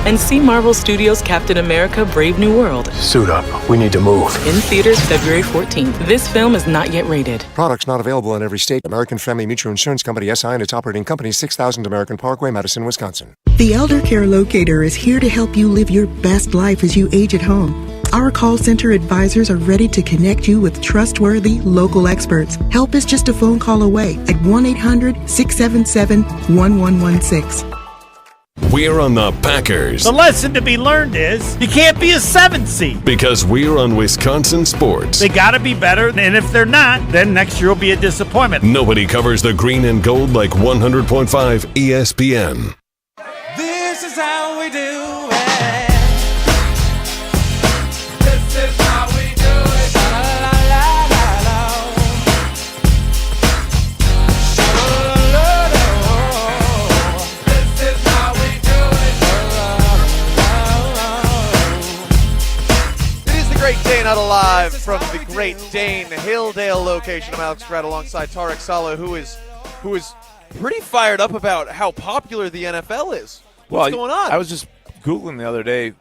And see Marvel Studios' Captain America: Brave New World. Suit up. We need to move. In theaters February 14th. This film is not yet rated. Products not available in every state. American Family Mutual Insurance Company, SI, and its operating company, 6000 American Parkway, Madison, Wisconsin. The Elder Care Locator is here to help you live your best life as you age at home. Our call center advisors are ready to connect you with trustworthy local experts. Help is just a phone call away at 1-800-677-1116. We're on the Packers. The lesson to be learned is you can't be a 7th seed. Because we're on Wisconsin sports. They got to be better, and if they're not, then next year will be a disappointment. Nobody covers the green and gold like 100.5 ESPN. This is how we do it. This is how we do it. La la la la la. La la la la. Huddle live from the Great Dane Hilldale location. I'm Alex Gravatt alongside Tarek Saleh, who is pretty fired up about how popular the NFL is. What's going on? I was just Googling the other day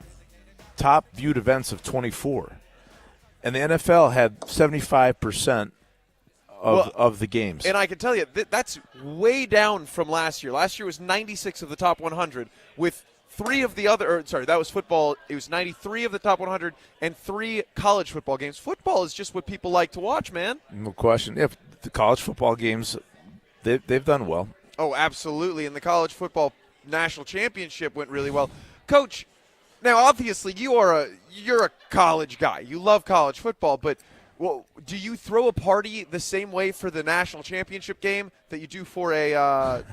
top viewed events of 24, and the NFL had 75% of the games. And I can tell you, that's way down from last year. Last year was 96 of the top 100 with that was football. It was 93 of the top 100 and 3 college football games. Football is just what people like to watch, man. No question. If the college football games, they've done well. Oh, absolutely. And the college football national championship went really well. Coach, now obviously you're a college guy. You love college football, but do you throw a party the same way for the national championship game that you do for a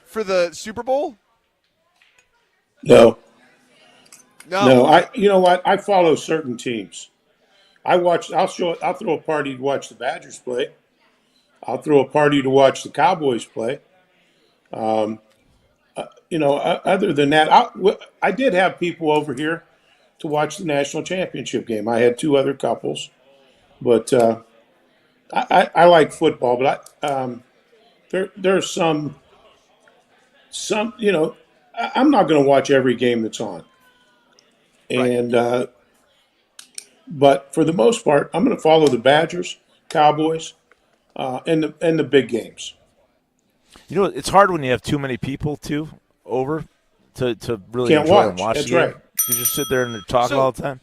for the Super Bowl? No. You know what? I follow certain teams. I'll throw a party to watch the Badgers play. I'll throw a party to watch the Cowboys play. Other than that, I did have people over here to watch the national championship game. I had 2 other couples, but I like football. But there's some. I'm not going to watch every game that's on. And but for the most part, I'm going to follow the Badgers, Cowboys, and the big games. You know, it's hard when you have too many people over to really Can't enjoy watch. and watch That's the game. right. You just sit there and talk all the time.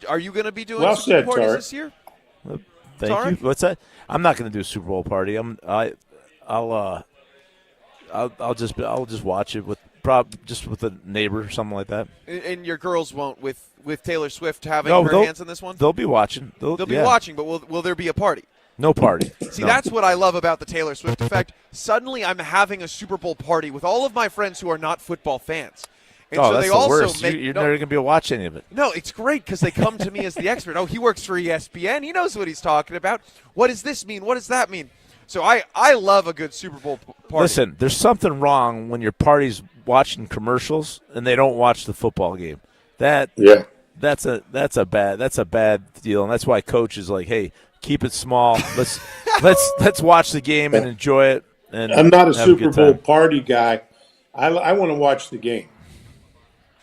Are you going to be doing well Super said, Bowl parties Tarek. this year? Thank Tarek? you. What's that? I'm not going to do a Super Bowl party. I'll just watch it with a neighbor or something like that. And your girls won't with Taylor Swift having her hands on this one? They'll be watching. They'll be watching, but will there be a party? No party. See, that's what I love about the Taylor Swift effect. Suddenly I'm having a Super Bowl party with all of my friends who are not football fans. And so that's they the also worst. make You're never going to be able to watch any of it. No, it's great because they come to me as the expert. Oh, he works for ESPN. He knows what he's talking about. What does this mean? What does that mean? So I love a good Super Bowl party. Listen, there's something wrong when your party's watching commercials and they don't watch the football game. That's a bad deal, and that's why Coach is like, hey, keep it small. Let's watch the game and enjoy it. And I'm not a have Super good Bowl time. party guy. I want to watch the game.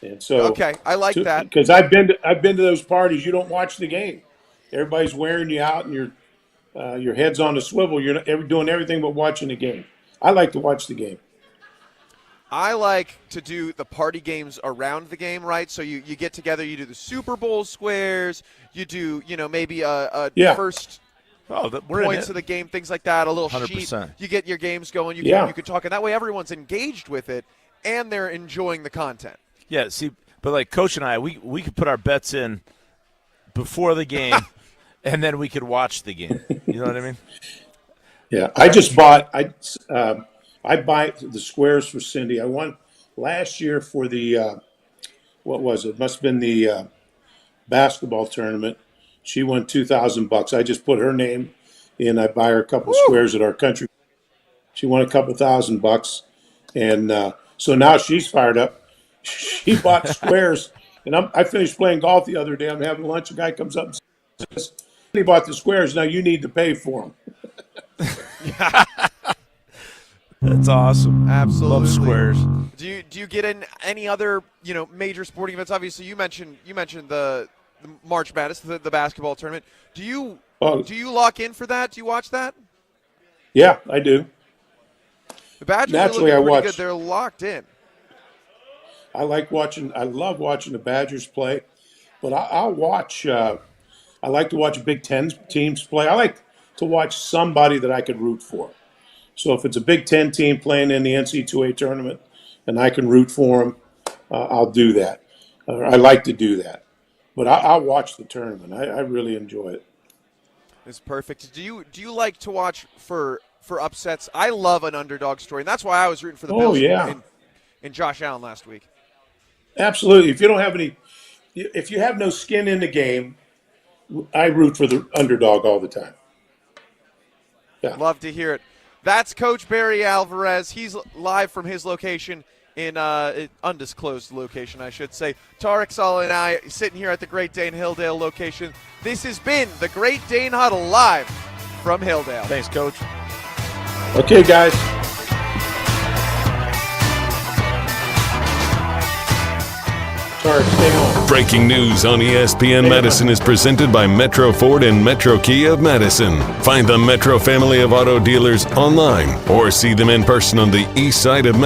And so okay, I like that because I've been to those parties. You don't watch the game. Everybody's wearing you out, and your head's on the swivel. You're not doing everything but watching the game. I like to watch the game. I like to do the party games around the game, right? So you get together, you do the Super Bowl squares, you do maybe a first points of the game, things like that, a little 100%. sheet. You get your games going, you can talk, and that way everyone's engaged with it and they're enjoying the content. Yeah, see, but like Coach and I, we could put our bets in before the game, and then we could watch the game. You know what I mean? Yeah, I just bought. I buy the squares for Cindy. I won last year for the what was it? Must have been the basketball tournament. She won $2,000. I just put her name in. I buy her a couple squares at our country. She won a couple $1,000, and so now she's fired up. She bought squares, and I finished playing golf the other day. I'm having lunch. A guy comes up and says, "He bought the squares. Now you need to pay for them." That's awesome. Absolutely. Love squares. Do you get in any other major sporting events? Obviously, you mentioned the March Madness, the basketball tournament. Do you lock in for that? Do you watch that? Yeah, I do. The Badgers Naturally, are looking I pretty watch. good. They're locked in. I love watching the Badgers play, but I'll watch. I like to watch Big Ten teams play. I like to watch somebody that I could root for. So if it's a Big Ten team playing in the NCAA tournament and I can root for them, I'll do that. I like to do that. But I'll watch the tournament. I really enjoy it. It's perfect. Do you like to watch for upsets? I love an underdog story, and that's why I was rooting for the Bills in Josh Allen last week. Absolutely. If you have no skin in the game, I root for the underdog all the time. Yeah. Love to hear it. That's Coach Barry Alvarez. He's live from his location in undisclosed location, I should say. Tarek Saleh and I sitting here at the Great Dane Hilldale location. This has been the Great Dane Huddle live from Hilldale. Thanks, Coach. Okay, guys. Tarek, stay home. Breaking news on ESPN Madison is presented by Metro Ford and Metro Kia of Madison. Find the Metro family of auto dealers online or see them in person on the east side of